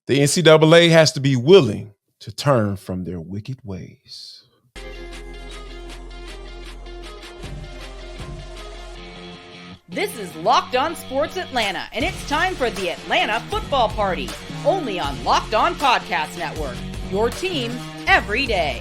The NCAA has to be willing to turn from their wicked ways. This is Locked On Sports Atlanta, and it's time for the Atlanta Football Party, only on Locked On Podcast Network, your team every day.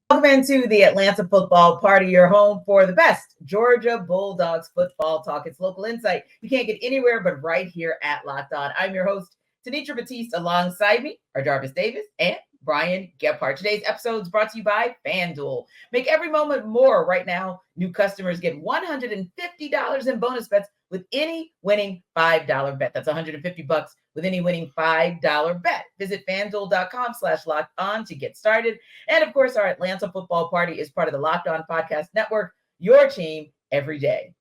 Welcome into the Atlanta Football Party, your home for the best Georgia Bulldogs football talk. It's local insight you can't get anywhere but right here at Locked On. I'm your host, Tenitra Batiste. Alongside me are Jarvis Davis and Brian Gebhardt. Today's episode is brought to you by FanDuel. Make every moment more. Right now, new customers get $150 in bonus bets with any winning $5 bet. That's $150 with any winning $5 bet. Visit FanDuel.com/LockedOn to get started. And of course, our Atlanta Football Party is part of the Locked On Podcast Network, your team every day.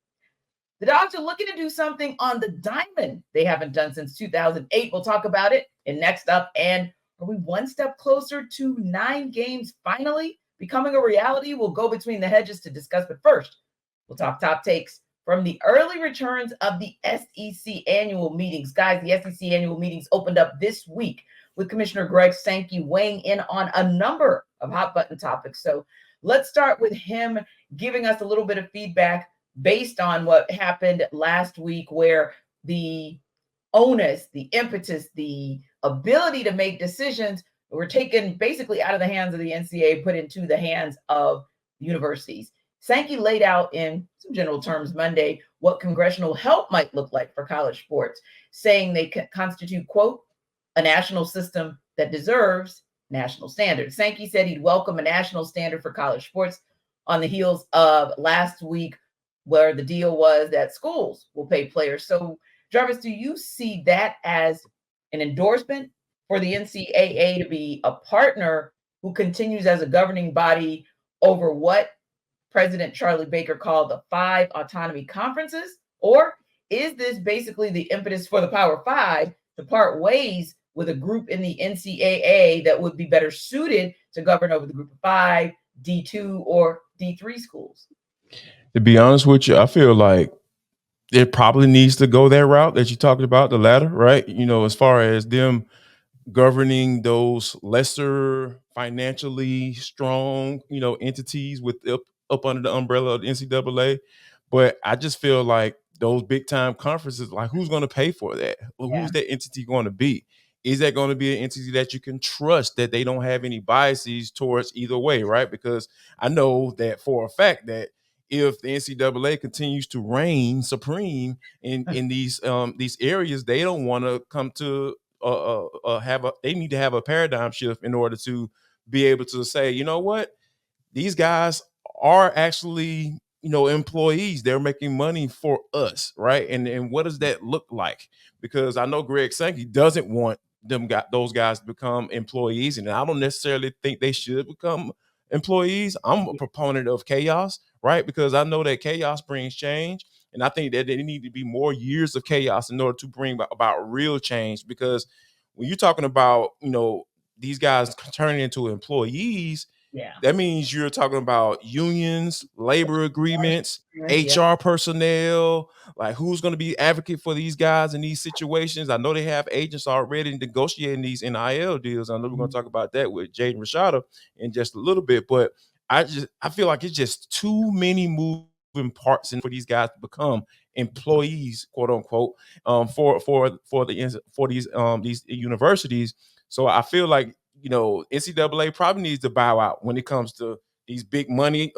The Dogs are looking to do something on the diamond they haven't done since 2008. We'll talk about it in Next Up. And are we one step closer to 9 games finally becoming a reality? We'll go between the hedges to discuss. But first, we'll talk top takes from the early returns of the SEC annual meetings. Guys, the SEC annual meetings opened up this week with Commissioner Greg Sankey weighing in on a number of hot button topics. So let's start with him giving us a little bit of feedback based on what happened last week, where the onus, the impetus, the ability to make decisions were taken basically out of the hands of the NCAA, put into the hands of universities. Sankey laid out in some general terms Monday what congressional help might look like for college sports, saying they constitute, quote, a national system that deserves national standards. Sankey said he'd welcome a national standard for college sports on the heels of last week, where the deal was that schools will pay players. So, Jarvis, do you see that as an endorsement for the NCAA to be a partner who continues as a governing body over what President Charlie Baker called the 5 autonomy conferences? Or is this basically the impetus for the Power 5 to part ways with a group in the NCAA that would be better suited to govern over the group of 5, D2, or D3 schools? To be honest with you, I feel like it probably needs to go that route that you talked about, the latter, right? You know, as far as them governing those lesser financially strong, entities with up under the umbrella of the NCAA. But I just feel like those big time conferences, like, who's going to pay for that? Well, who's that entity going to be? Is that going to be an entity that you can trust, that they don't have any biases towards either way, right? Because I know that for a fact that if the NCAA continues to reign supreme in these areas, they don't want to come to they need to have a paradigm shift in order to be able to say, you know what, these guys are actually, employees. They're making money for us, right? And what does that look like? Because I know Greg Sankey doesn't want those guys to become employees, and I don't necessarily think they should become employees. I'm a proponent of chaos, right? Because I know that chaos brings change, and I think that there need to be more years of chaos in order to bring about real change. Because when you're talking about, these guys turning into employees, that means you're talking about unions, labor agreements, HR personnel, like who's going to be advocate for these guys in these situations. I know they have agents already negotiating these NIL deals. I know we're going to talk about that with Jaden Rashada in just a little bit, but I feel like it's just too many moving parts for these guys to become employees, quote unquote, for these universities. So I feel like, NCAA probably needs to bow out when it comes to these big money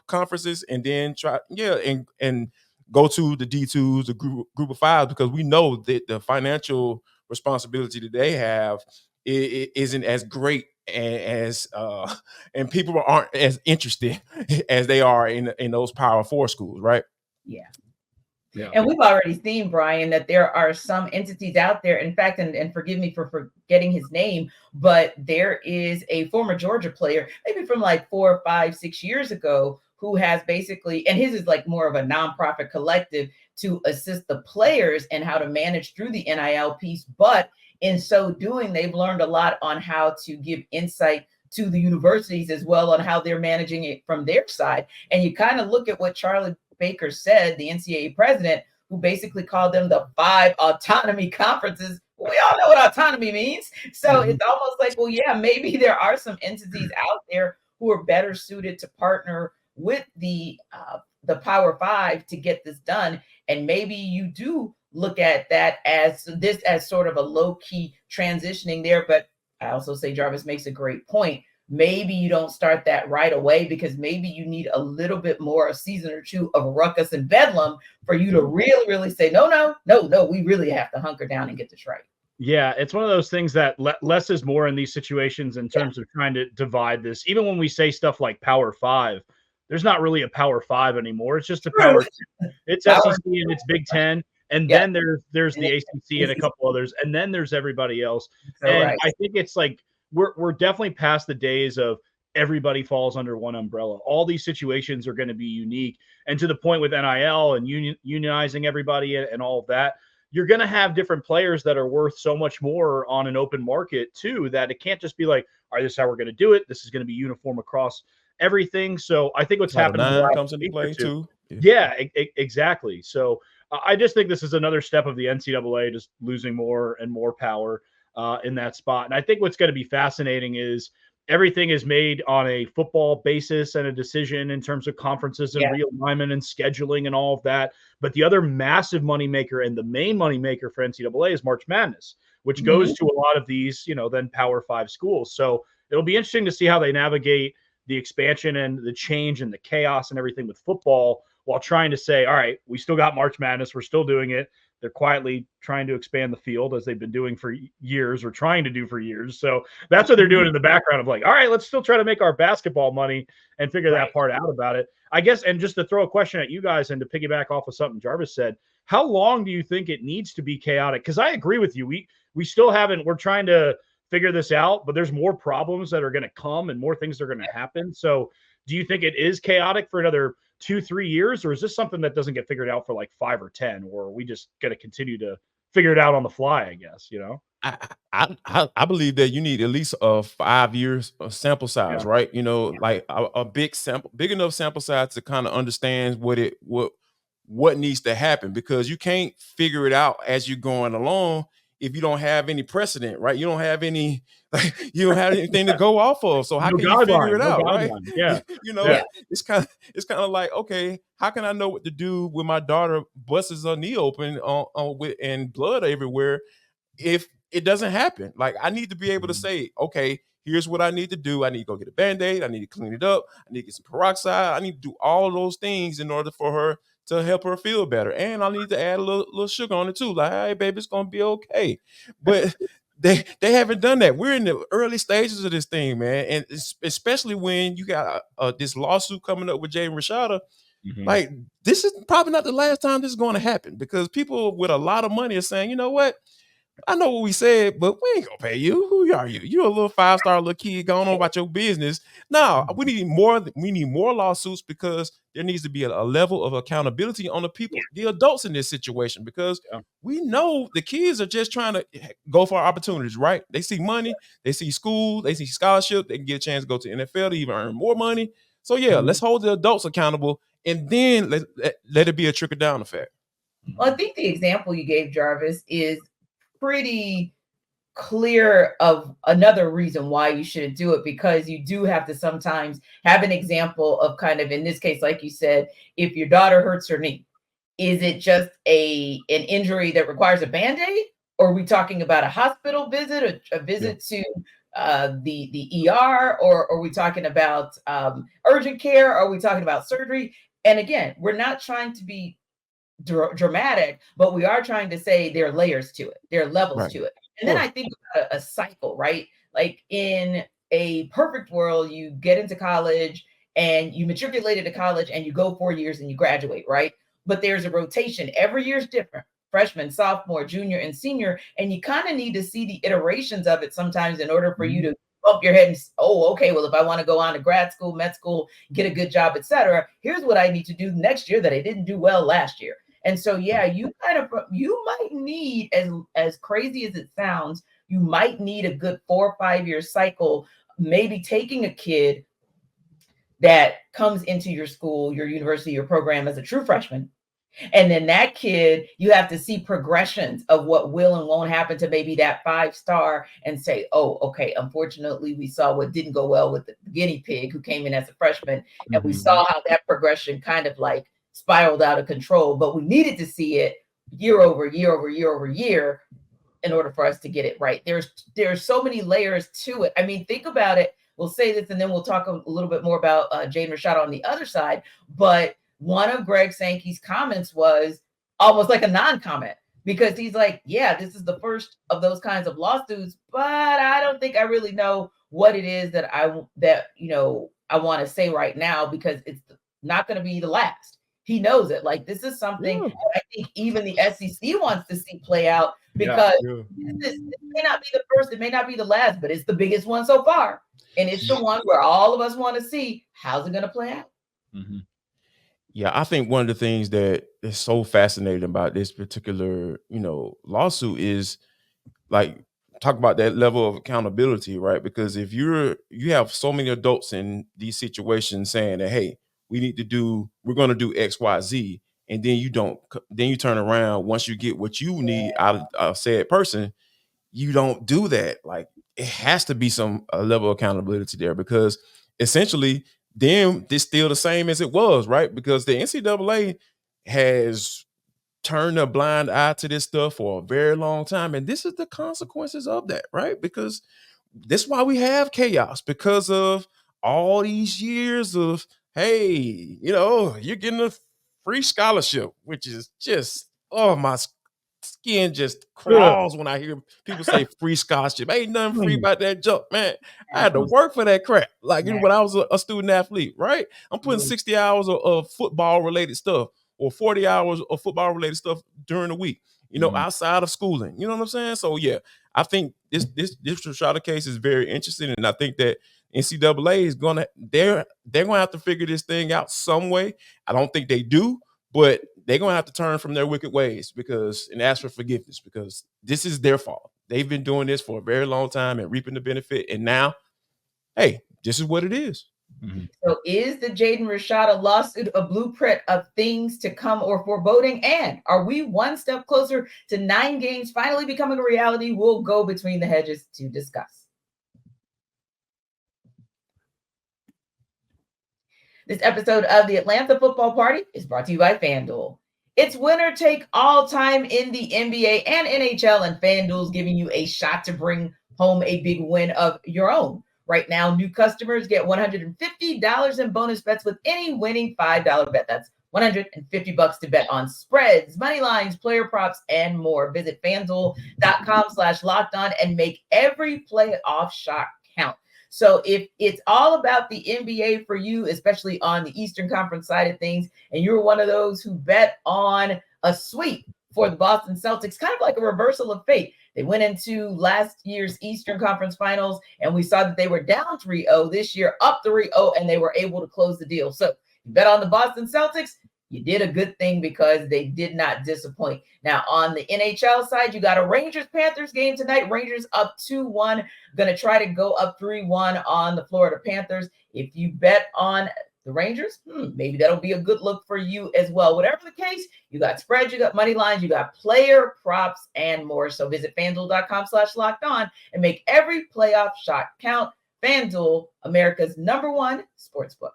conferences, and then try and go to the D2s, the group of 5, because we know that the financial responsibility that they have isn't as great as and people aren't as interested as they are in those Power 4 schools, right? Yeah. And we've already seen, Brian, that there are some entities out there. In fact, and forgive me for forgetting his name, but there is a former Georgia player, maybe from like 4, 5, 6 years ago, who has basically, and his is like more of a nonprofit collective to assist the players in how to manage through the NIL piece. But in so doing, they've learned a lot on how to give insight to the universities as well on how they're managing it from their side. And you kind of look at what Charlie Baker said, the NCAA president, who basically called them the 5 autonomy conferences. we all know what autonomy means. So it's almost like, well, yeah, maybe there are some entities out there who are better suited to partner with the Power Five to get this done. And maybe you do look at that as sort of a low-key transitioning there. But I also say Jarvis makes a great point. Maybe you don't start that right away because maybe you need a little bit more, a season or two of ruckus and bedlam for you to really, really say, no, we really have to hunker down and get this right. Yeah, it's one of those things that less is more in these situations in terms of trying to divide this. Even when we say stuff like Power Five, there's not really a Power Five anymore. It's just a Power. It's SEC and it's Big Ten. And then there's the ACC and a couple others. And then there's everybody else. And I think it's like we're definitely past the days of everybody falls under one umbrella. All these situations are going to be unique. And to the point with NIL and unionizing everybody and all of that, you're going to have different players that are worth so much more on an open market too, that it can't just be like, all right, this is how we're going to do it. This is going to be uniform across everything. So I think what's happening comes into play too. Yeah, exactly. So I just think this is another step of the NCAA just losing more and more power in that spot. And I think what's going to be fascinating is everything is made on a football basis and a decision in terms of conferences and realignment and scheduling and all of that. But the other massive moneymaker and the main moneymaker for NCAA is March Madness, which goes to a lot of these, then Power Five schools. So it'll be interesting to see how they navigate the expansion and the change and the chaos and everything with football while trying to say, all right, we still got March Madness. We're still doing it. They're quietly trying to expand the field as they've been doing for years or trying to do for years. So that's what they're doing in the background of like, all right, let's still try to make our basketball money and figure that part out about it. I guess, and just to throw a question at you guys and to piggyback off of something Jarvis said, how long do you think it needs to be chaotic? Because I agree with you. We still haven't, we're trying to figure this out, but there's more problems that are going to come and more things are going to happen. So do you think it is chaotic for another 2-3 years, or is this something that doesn't get figured out for like 5 or 10, or are we just going to continue to figure it out on the fly, I guess, I believe that you need at least 5 years of sample size, right? Like a big enough sample size to kind of understand what needs to happen, because you can't figure it out as you're going along if you don't have any precedent, right? You don't have any, you don't have anything to go off of. So how can you figure it out, right? Yeah. It's kind of like, okay, how can I know what to do when my daughter busts her knee open and blood everywhere if it doesn't happen? Like, I need to be able to say, okay, here's what I need to do. I need to go get a Band-Aid. I need to clean it up. I need to get some peroxide. I need to do all of those things in order for her to help her feel better. And I need to add a little sugar on it too. Like, hey, baby, it's going to be okay. But they haven't done that. We're in the early stages of this thing, man. And especially when you got this lawsuit coming up with Jaden Rashada, like, this is probably not the last time this is going to happen, because people with a lot of money are saying, you know what? I know what we said, but we ain't gonna pay you. Who are you? You're a little 5-star little kid going on about your business. No, we need more. We need more lawsuits, because there needs to be a level of accountability on the people, the adults in this situation, because we know the kids are just trying to go for opportunities, right? They see money, they see school, they see scholarship, they can get a chance to go to NFL to even earn more money. So let's hold the adults accountable, and then let it be a trickle down effect. Well, I think the example you gave, Jarvis, is pretty clear of another reason why you shouldn't do it, because you do have to sometimes have an example of kind of, in this case, like you said, if your daughter hurts her knee, is it just an injury that requires a Band-Aid? Or are we talking about a hospital visit, a visit to the ER, or are we talking about urgent care? Are we talking about surgery? And again, we're not trying to be dramatic, but we are trying to say there are layers to it, there are levels to it. And then I think about a cycle, right? Like, in a perfect world, you get into college and you matriculate into college and you go 4 years and you graduate, right? But there's a rotation. Every year is different. Freshman, sophomore, junior, and senior. And you kind of need to see the iterations of it sometimes in order for you to bump your head and, okay, well, if I want to go on to grad school, med school, get a good job, etc., here's what I need to do next year that I didn't do well last year. And so, you might need, as crazy as it sounds, you might need a good 4 or 5 year cycle, maybe taking a kid that comes into your school, your university, your program as a true freshman, And then that kid, you have to see progressions of what will and won't happen to maybe that 5-star and say, oh, okay, unfortunately, we saw what didn't go well with the guinea pig who came in as a freshman. And we saw how that progression kind of like spiraled out of control. But we needed to see it year over year over year over year in order for us to get it right. There's so many layers to it. I mean, think about it. We'll say this and then we'll talk a little bit more about Jaden Rashada on the other side. But one of Greg Sankey's comments was almost like a non-comment because he's like, yeah, this is the first of those kinds of lawsuits, but I don't think I really know what it is that I want to say right now because it's not going to be the last. He knows it. Like, this is something I think even the SEC wants to see play out because this may not be the first, it may not be the last, but it's the biggest one so far. And it's the one where all of us want to see how's it going to play out. Mm-hmm. Yeah, I think one of the things that is so fascinating about this particular, lawsuit is like talk about that level of accountability, right? Because if you have so many adults in these situations saying that, hey, we're going to do X, Y, Z, and then you turn around once you get what you need out of a said person, you don't do that. Like, it has to be a level of accountability there because essentially then it's still the same as it was, right? Because the NCAA has turned a blind eye to this stuff for a very long time. And this is the consequences of that, right? Because that's why we have chaos, because of all these years of, hey, you're getting a free scholarship, which is just, oh, my skin just crawls when I hear people say free scholarship. Ain't nothing free about that junk, man. I had to work for that crap. Like, when I was a student athlete, right? I'm putting 60 hours of football related stuff or 40 hours of football related stuff during the week, outside of schooling. You know what I'm saying? So yeah, I think this Rashada case is very interesting, and I think that NCAA is they're gonna have to figure this thing out some way. I don't think they do, but they're going to have to turn from their wicked ways and ask for forgiveness because this is their fault. They've been doing this for a very long time and reaping the benefit. And now, hey, this is what it is. Mm-hmm. So is the Jaden Rashada lawsuit a blueprint of things to come or foreboding? And are we one step closer to 9 games finally becoming a reality? We'll go between the hedges to discuss. This episode of the Atlanta Football Party is brought to you by FanDuel. It's winner take all time in the NBA and NHL, and FanDuel's giving you a shot to bring home a big win of your own. Right now, new customers get $150 in bonus bets with any winning $5 bet. That's $150 to bet on spreads, money lines, player props, and more. Visit FanDuel.com/lockedon and make every playoff shot count. So if it's all about the NBA for you, especially on the Eastern Conference side of things, and you're one of those who bet on a sweep for the Boston Celtics, kind of like a reversal of fate. They went into last year's Eastern Conference Finals, and we saw that they were down 3-0 this year, up 3-0, and they were able to close the deal. So you bet on the Boston Celtics, you did a good thing because they did not disappoint. Now, on the NHL side, you got a Rangers-Panthers game tonight. Rangers up 2-1, going to try to go up 3-1 on the Florida Panthers. If you bet on the Rangers, maybe that'll be a good look for you as well. Whatever the case, you got spreads, you got money lines, you got player props, and more. So visit FanDuel.com/lockedon and make every playoff shot count. FanDuel, America's #1 sportsbook.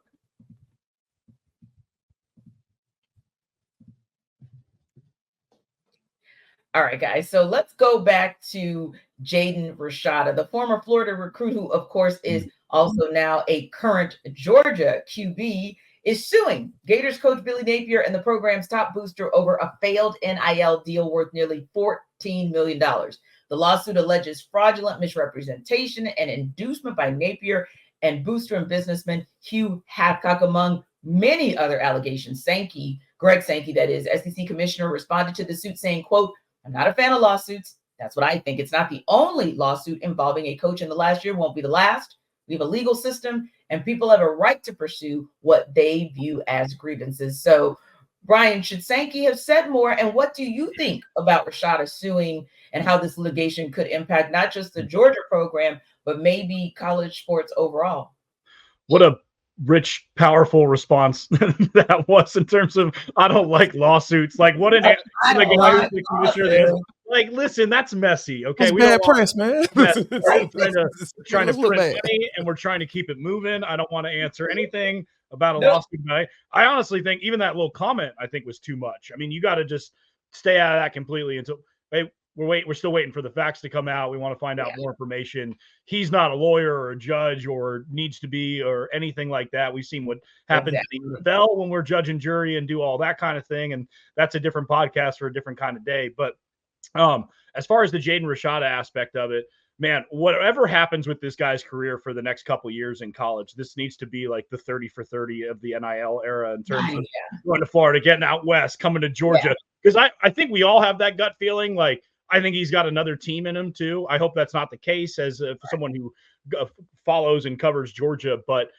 All right, guys. So let's go back to Jaden Rashada, the former Florida recruit who, of course, is also now a current Georgia QB, is suing Gators coach Billy Napier and the program's top booster over a failed NIL deal worth nearly $14 million. The lawsuit alleges fraudulent misrepresentation and inducement by Napier and booster and businessman Hugh Hadcock, among many other allegations. Greg Sankey, that is, SEC commissioner, responded to the suit saying, quote, "I'm not a fan of lawsuits. That's what I think. It's not the only lawsuit involving a coach in the last year. Won't be the last. We have a legal system, and people have a right to pursue what they view as grievances." So, Brian, should Sankey have said more? And what do you think about Rashada suing and how this litigation could impact not just the Georgia program, but maybe college sports overall? What a rich, powerful response that was in terms of I don't like lawsuits. Like what an the guy who's the commissioner. Like, listen, that's messy. Okay, That's we don't bad want press, man. mess. We're trying to Let's look print bad. money, and we're trying to keep it moving. I don't want to answer anything about a lawsuit. But I honestly think even that little comment I think was too much. I mean, you got to just stay out of that completely until hey, we're still waiting for the facts to come out. We want to find out more information. He's not a lawyer or a judge or needs to be or anything like that. We've seen what happens in the NFL when we're judge and jury and do all that kind of thing. And that's a different podcast for a different kind of day. But as far as the Jaden Rashada aspect of it, man, whatever happens with this guy's career for the next couple of years in college, this needs to be like the 30 for 30 of the NIL era in terms of going to Florida, getting out west, coming to Georgia. Because I think we all have that gut feeling. Like, I think he's got another team in him too. I hope that's not the case as someone who follows and covers Georgia. But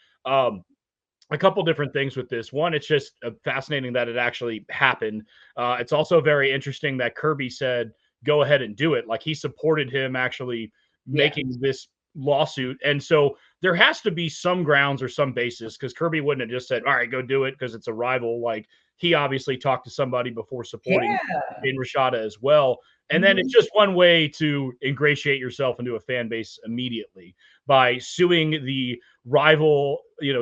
a couple different things with this. One, it's just fascinating that it actually happened. It's also very interesting that Kirby said, go ahead and do it. Like he supported him actually making this lawsuit. And so there has to be some grounds or some basis because Kirby wouldn't have just said, all right, go do it because it's a rival. Like he obviously talked to somebody before supporting Jaden Rashada as well. And then it's just one way to ingratiate yourself into a fan base immediately by suing the rival,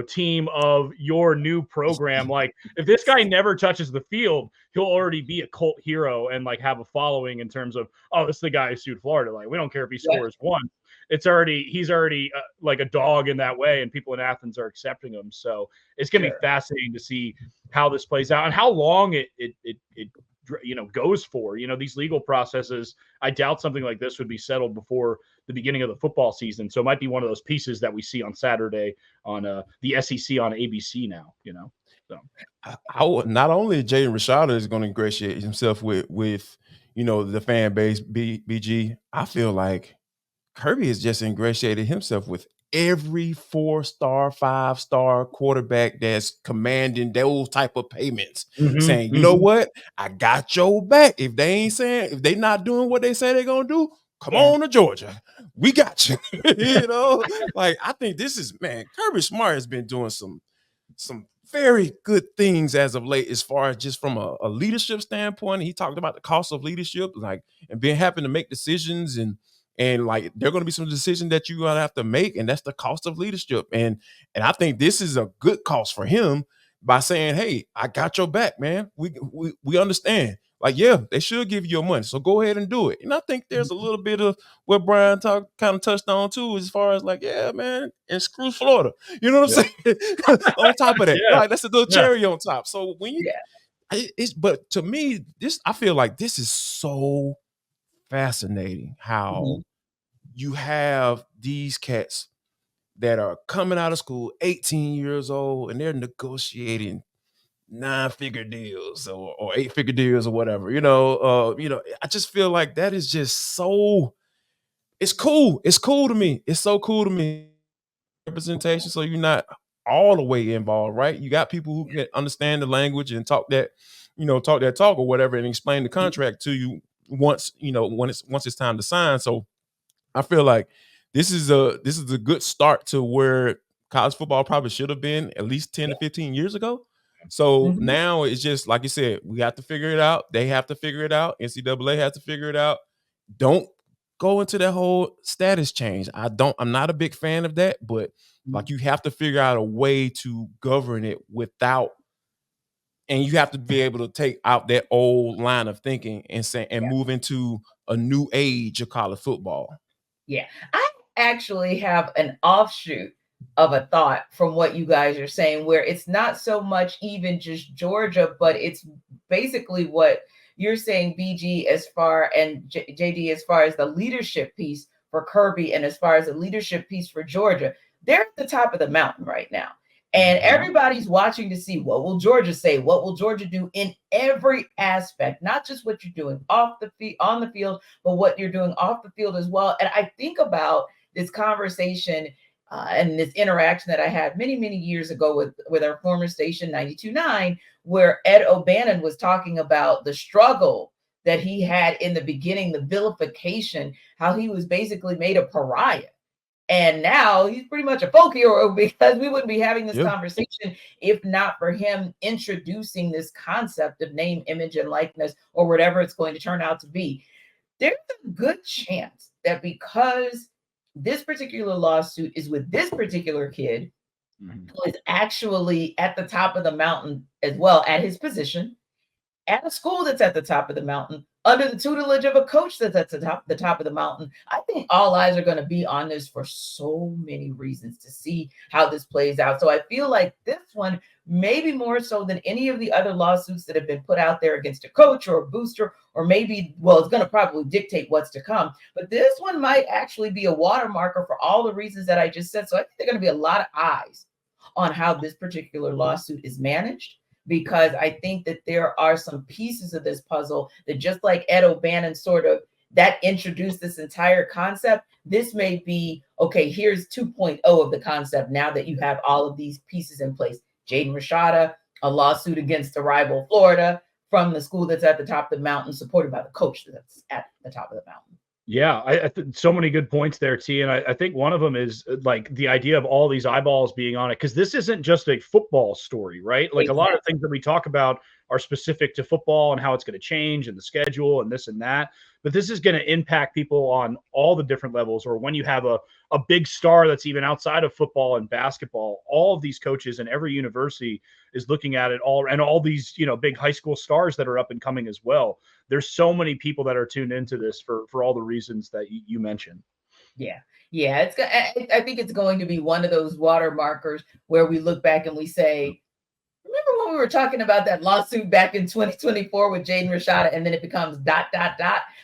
team of your new program. Like if this guy never touches the field, he'll already be a cult hero and like have a following in terms of, oh, this is the guy who sued Florida. Like we don't care if he scores one. He's already like a dog in that way, and people in Athens are accepting him. So it's going to be fascinating to see how this plays out and how long it goes for. These legal processes, I doubt something like this would be settled before the beginning of the football season. So it might be one of those pieces that we see on Saturday on the SEC on ABC now, So I would, not only Jaden Rashada is going to ingratiate himself with the fan base, BG, I feel like Kirby has just ingratiated himself with every 4-star, 5-star quarterback that's commanding those type of payments, saying, you know what, I got your back. If they not doing what they say they're gonna do, come on to Georgia, we got you. Like I think this is, man, Kirby Smart has been doing some very good things as of late, as far as just from a leadership standpoint. He talked about the cost of leadership, like, and being having to make decisions and like there are going to be some decisions that you're going to have to make, and that's the cost of leadership. And I think this is a good cost for him by saying, hey, I got your back, man. We understand. Like, yeah, they should give you your money, so go ahead and do it. And I think there's a little bit of what Brian kind of touched on too, as far as like, yeah, man, and screw Florida. You know what I'm saying? On top of that, like that's a little cherry on top. So when you, but to me, I feel like this is so fascinating how you have these cats that are coming out of school 18 years old and they're negotiating 9-figure deals or 8-figure deals or whatever. I just feel like that is just so, it's cool. It's cool to me. It's so cool to me. Representation, so you're not all the way involved, right? You got people who can understand the language and talk that talk or whatever and explain the contract to you once it's time to sign. So I feel like this is a good start to where college football probably should have been at least 10 to 15 years ago. So now it's just like you said, we have to figure it out. They have to figure it out. NCAA has to figure it out. Don't go into that whole status change. I'm not a big fan of that, but like you have to figure out a way to govern it without. And you have to be able to take out that old line of thinking and move into a new age of college football. Yeah. I actually have an offshoot of a thought from what you guys are saying, where it's not so much even just Georgia, but it's basically what you're saying, BG, as far and JD, as far as the leadership piece for Kirby and as far as the leadership piece for Georgia. They're at the top of the mountain right now. And everybody's watching to see, what will Georgia say? What will Georgia do in every aspect, not just what you're doing on the field, but what you're doing off the field as well. And I think about this conversation and this interaction that I had many, many years ago with our former station 92.9, where Ed O'Bannon was talking about the struggle that he had in the beginning, the vilification, how he was basically made a pariah And now he's pretty much a folk hero because we wouldn't be having this Yeah. conversation if not for him introducing this concept of name, image, and likeness, or whatever it's going to turn out to be. There's a good chance that because this particular lawsuit is with this particular kid, who is actually at the top of the mountain as well at his position, at a school that's at the top of the mountain, under the tutelage of a coach that's at the top of the mountain. I think all eyes are going to be on this for so many reasons to see how this plays out. So I feel like this one, maybe more so than any of the other lawsuits that have been put out there against a coach or a booster, or maybe, well, it's going to probably dictate what's to come. But this one might actually be a watermarker for all the reasons that I just said. So I think there are going to be a lot of eyes on how this particular lawsuit is managed, because I think that there are some pieces of this puzzle that, just like Ed O'Bannon sort of that introduced this entire concept, this may be, okay, here's 2.0 of the concept now that you have all of these pieces in place. Jaden Rashada, a lawsuit against the rival Florida from the school that's at the top of the mountain, supported by the coach that's at the top of the mountain. Yeah, I so many good points there, T. And I think one of them is like the idea of all these eyeballs being on it, because this isn't just a football story, right? Like a lot of things that we talk about are specific to football and how it's going to change and the schedule and this and that. But this is going to impact people on all the different levels, or when you have a big star that's even outside of football and basketball, all of these coaches and every university is looking at it all, and all these, big high school stars that are up and coming as well. There's so many people that are tuned into this for all the reasons that you mentioned. Yeah. I think it's going to be one of those watermarkers where we look back and we say, remember when we were talking about that lawsuit back in 2024 with Jaden Rashada, and then it becomes ...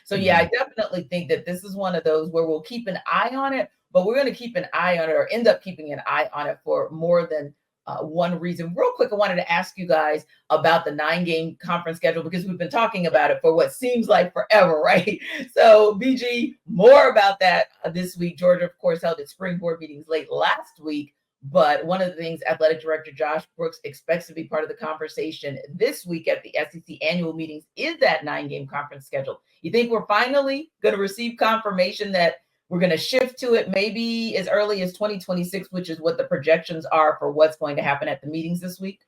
So yeah, I definitely think that this is one of those where we'll keep an eye on it, but we're going to keep an eye on it, or end up keeping an eye on it, for more than one reason. Real quick, I wanted to ask you guys about the 9-game conference schedule, because we've been talking about it for what seems like forever, right? So BG, more about that this week. Georgia, of course, held its spring board meetings late last week, but one of the things Athletic Director Josh Brooks expects to be part of the conversation this week at the SEC annual meetings is that 9-game conference schedule. You think we're finally going to receive confirmation that we're going to shift to it maybe as early as 2026, which is what the projections are for what's going to happen at the meetings this week?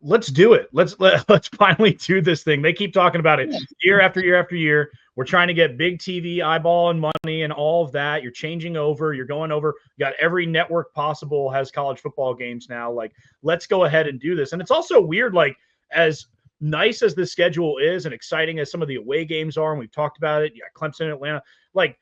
Let's do it. Let's finally do this thing. They keep talking about it year after year after year. We're trying to get big TV eyeball and money and all of that. You're changing over. You're going over. You got every network possible has college football games now. Like, let's go ahead and do this. And it's also weird, like, as nice as this schedule is and exciting as some of the away games are, and we've talked about it. You got Clemson, Atlanta. Like,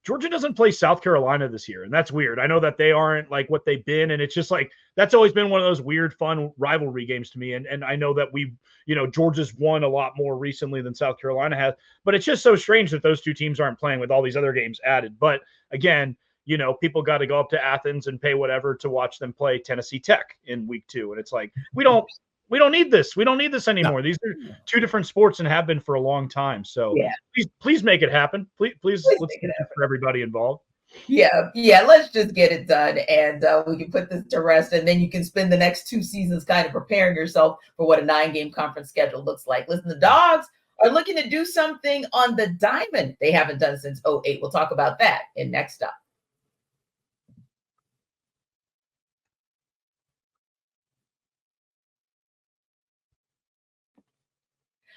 Georgia doesn't play South Carolina this year, and that's weird. I know that they aren't like what they've been, and it's just like that's always been one of those weird, fun rivalry games to me. And I know that Georgia's won a lot more recently than South Carolina has, but it's just so strange that those two teams aren't playing with all these other games added. But again, people got to go up to Athens and pay whatever to watch them play Tennessee Tech in week 2, and it's like we don't need this. We don't need this anymore. No. These are two different sports and have been for a long time. So please make it happen. Please let's make it happen for everybody involved. Yeah. Let's just get it done, and we can put this to rest. And then you can spend the next 2 seasons kind of preparing yourself for what a 9-game conference schedule looks like. Listen, the Dogs are looking to do something on the diamond they haven't done since 2008. We'll talk about that in Next Up.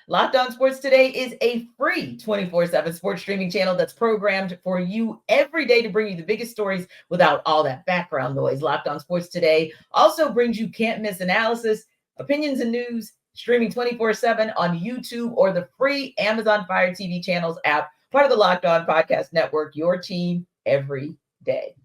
Locked On Sports Today is a free 24/7 sports streaming channel that's programmed for you every day to bring you the biggest stories without all that background noise. Locked On Sports Today also brings you can't-miss analysis, opinions, and news, streaming 24/7 on YouTube or the free Amazon Fire TV channels app, part of the Locked On Podcast Network, your team every day.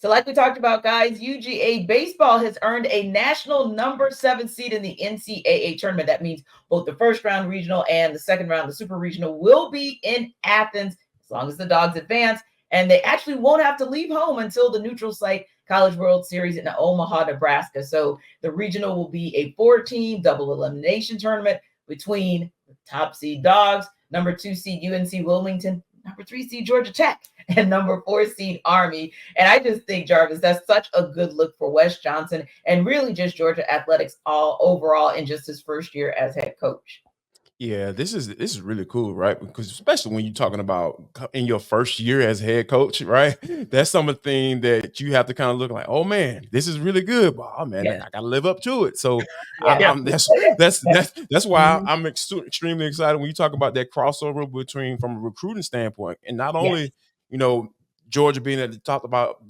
So like we talked about, guys, UGA baseball has earned a national number 7 seed in the NCAA tournament. That means both the first round regional and the second round, the super regional, will be in Athens as long as the Dogs advance. And they actually won't have to leave home until the neutral site College World Series in Omaha, Nebraska. So the regional will be a 4-team double elimination tournament between the top seed Dogs, number 2 seed UNC Wilmington, number 3 seed Georgia Tech, and number 4 seed Army. And I just think, Jarvis, that's such a good look for Wes Johnson and really just Georgia athletics all overall in just his first year as head coach. Yeah, this is really cool, right? Because especially when you're talking about in your first year as head coach, right? That's something that you have to kind of look like, oh man, this is really good, but oh man, Yes. I got to live up to it. So Yeah. I'm that's why Mhm. I'm extremely excited when you talk about that crossover between from a recruiting standpoint, and not Yes. only Georgia being at the top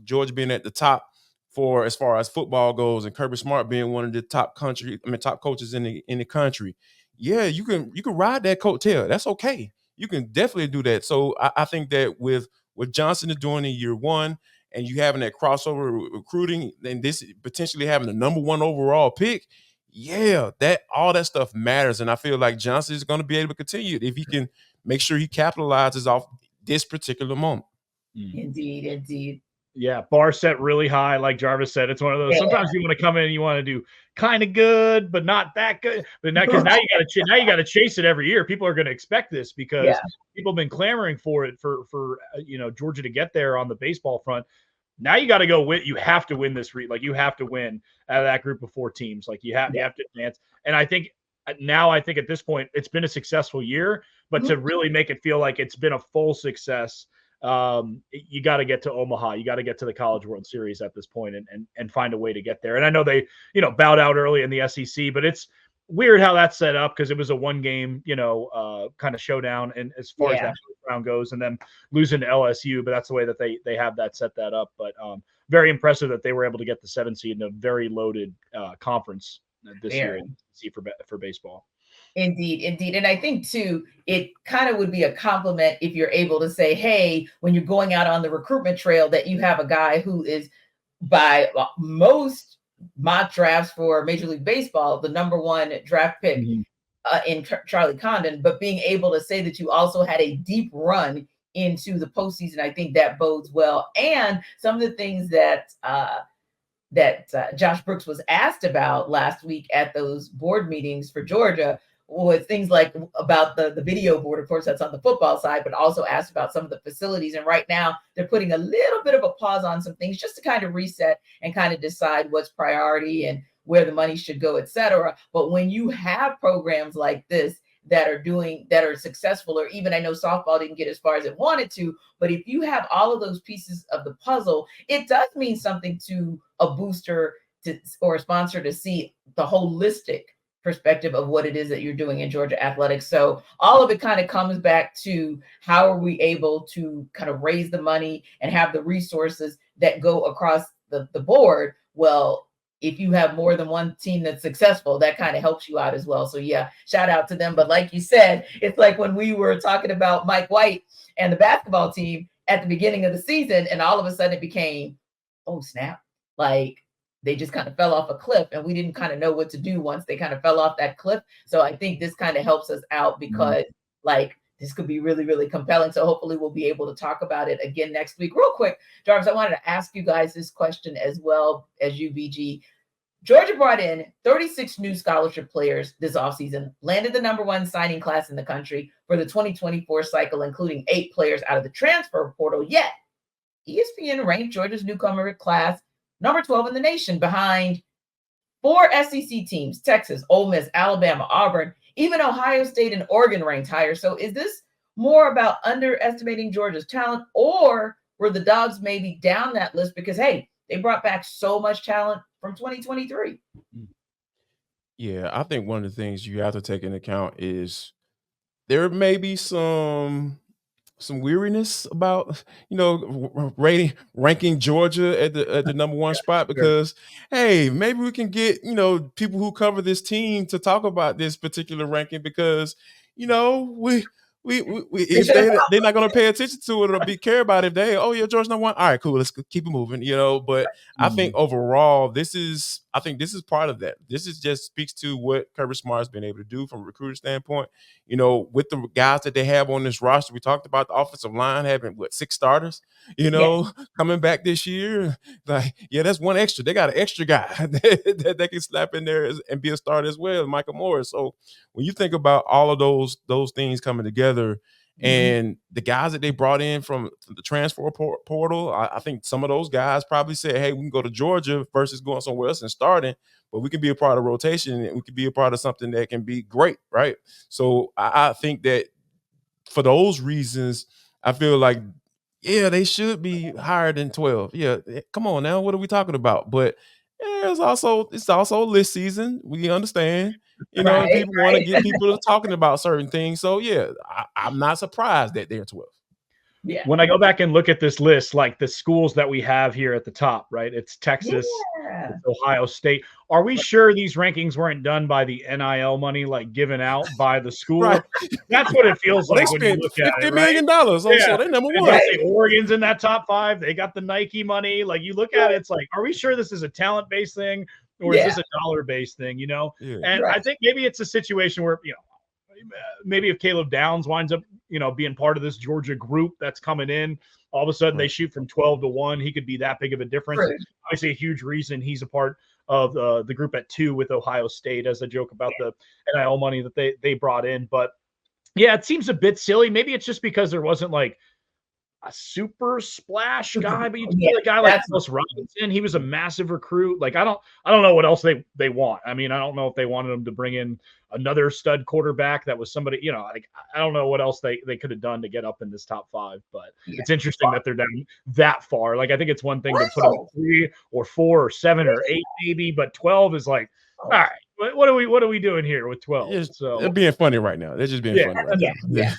Georgia being at the top for as far as football goes, and Kirby Smart being one of the top coaches in the country. Yeah, you can ride that coattail. That's okay. You can definitely do that. So I think that with what Johnson is doing in year one, and you having that crossover recruiting, and this potentially having the number one overall pick, yeah, that all that stuff matters. And I feel like Johnson is going to be able to continue it if he can make sure he capitalizes off this particular moment. Indeed, indeed. Yeah, bar set really high, like Jarvis said. It's one of those. Yeah. Sometimes you want to come in and you want to do kind of good, but not that good. But now, because now you got to chase it every year. People are going to expect this because Yeah. people have been clamoring for it for Georgia to get there on the baseball front. Now you got to go win. You have to win this. Like you have to win out of that group of 4 teams. Like you have to advance. And I think at this point it's been a successful year, but to really make it feel like it's been a full success. You got to get to Omaha. You got to get to the College World Series at this point and find a way to get there. And I know they, bowed out early in the SEC, but it's weird how that's set up because it was a 1-game, kind of showdown. And as far as that round goes, and then losing to LSU, but that's the way that they have that up. But very impressive that they were able to get the 7 seed in a very loaded conference this year for baseball. Indeed, indeed. And I think too, it kind of would be a compliment if you're able to say, hey, when you're going out on the recruitment trail, that you have a guy who is by most mock drafts for Major League Baseball, the number 1 draft pick in Charlie Condon, but being able to say that you also had a deep run into the postseason, I think that bodes well. And some of the things that Josh Brooks was asked about last week at those board meetings for Georgia was things like about the video board. Of course, that's on the football side, but also asked about some of the facilities. And right now they're putting a little bit of a pause on some things just to kind of reset and kind of decide what's priority and where the money should go, et cetera. But when you have programs like this that are successful, or even I know softball didn't get as far as it wanted to, but if you have all of those pieces of the puzzle, it does mean something to a booster or a sponsor to see the holistic perspective of what it is that you're doing in Georgia athletics. So all of it kind of comes back to how are we able to kind of raise the money and have the resources that go across the board. Well, if you have more than one team that's successful, that kind of helps you out as well. So yeah, shout out to them. But like you said, it's like when we were talking about Mike White and the basketball team at the beginning of the season, and all of a sudden it became, oh snap, like they just kind of fell off a cliff, and we didn't kind of know what to do once they kind of fell off that cliff. So I think this kind of helps us out because like this could be really, really compelling. So hopefully we'll be able to talk about it again next week. Real quick, Jarvis, I wanted to ask you guys this question as well as you, VG. Georgia brought in 36 new scholarship players this offseason, landed the number 1 signing class in the country for the 2024 cycle, including 8 players out of the transfer portal. Yet ESPN ranked Georgia's newcomer class number 12 in the nation, behind 4 SEC teams: Texas, Ole Miss, Alabama, Auburn, even Ohio State and Oregon ranked higher. So is this more about underestimating Georgia's talent, or were the Dogs maybe down that list because, hey, they brought back so much talent from 2023? Yeah, I think one of the things you have to take into account is there may be some weariness about ranking Georgia at the number 1 spot, because hey, maybe we can get people who cover this team to talk about this particular ranking, because we if they're not going to pay attention to it or care about it, if they Georgia's number 1, all right, cool, let's keep it moving, but I think overall this is part of that. This is just speaks to what Kirby Smart has been able to do from a recruiter standpoint. With the guys that they have on this roster, we talked about the offensive line having 6 starters, coming back this year. Like, yeah, that's 1 extra. They got an extra guy that they can slap in there and be a starter as well, Michael Morris. So when you think about all of those things coming together, And the guys that they brought in from the transfer portal, I think some of those guys probably said, hey, we can go to Georgia versus going somewhere else and starting, but we can be a part of rotation and we can be a part of something that can be great, right? So I think that for those reasons, I feel like, yeah, they should be higher than 12. Yeah, come on now, what are we talking about? But yeah, it's also list season. We understand. And people want to get people to talking about certain things. So yeah, I'm not surprised that they're 12. Yeah. When I go back and look at this list, like the schools that we have here at the top, right? It's Texas, it's Ohio State. Are we sure these rankings weren't done by the NIL money, like given out by the school? Right. That's what it feels like They when you spent look at $50 it, million. right? So they're number one. Right. Oregon's in that top 5. They got the Nike money. Like you look at it, it's like, are we sure this is a talent-based thing or is this a dollar-based thing? And I think maybe it's a situation where maybe if Caleb Downs winds up, being part of this Georgia group that's coming in, all of a sudden they shoot from 12 to 1. He could be that big of a difference. Right. Obviously, a huge reason he's a part of the group at 2 with Ohio State, as a joke about the NIL money that they brought in. But yeah, it seems a bit silly. Maybe it's just because there wasn't like a super splash guy, but you see a guy like Ellis Robinson. He was a massive recruit. Like I don't know what else they want. I mean, I don't know if they wanted him to bring in another stud quarterback that was somebody, like I don't know what else they could have done to get up in this top 5. But it's interesting that they're down that far. Like I think it's one thing to put them at 3 or 4 or 7 or 8 maybe, but 12 is like, all right, what are we doing here with 12? They're being funny right now. They're just being funny right now. Yeah.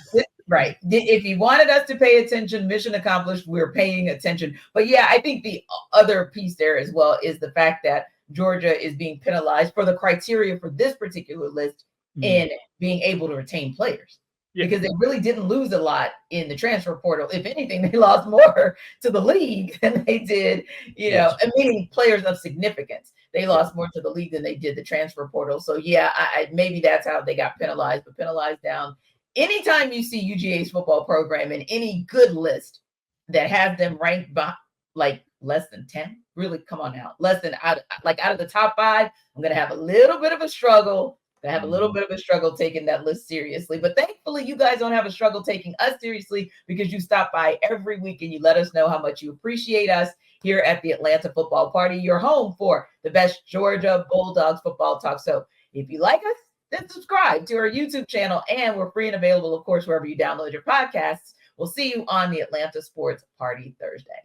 Right. If you wanted us to pay attention, mission accomplished, we're paying attention. But yeah, I think the other piece there as well is the fact that Georgia is being penalized for the criteria for this particular list in being able to retain players. Because they really didn't lose a lot in the transfer portal. If anything, they lost more to the league than they did, meaning players of significance. They lost more to the league than they did the transfer portal. So yeah, maybe that's how they got penalized, but penalized down. Anytime you see UGA's football program in any good list that has them ranked by like less than 10, really, come on now, less than out of the top 5, I'm going to have a little bit of a struggle. Taking that list seriously. But thankfully, you guys don't have a struggle taking us seriously because you stop by every week and you let us know how much you appreciate us here at the Atlanta Football Party, your home for the best Georgia Bulldogs football talk. So if you like us, then subscribe to our YouTube channel, and we're free and available, of course, wherever you download your podcasts. We'll see you on the Atlanta Sports Party Thursday.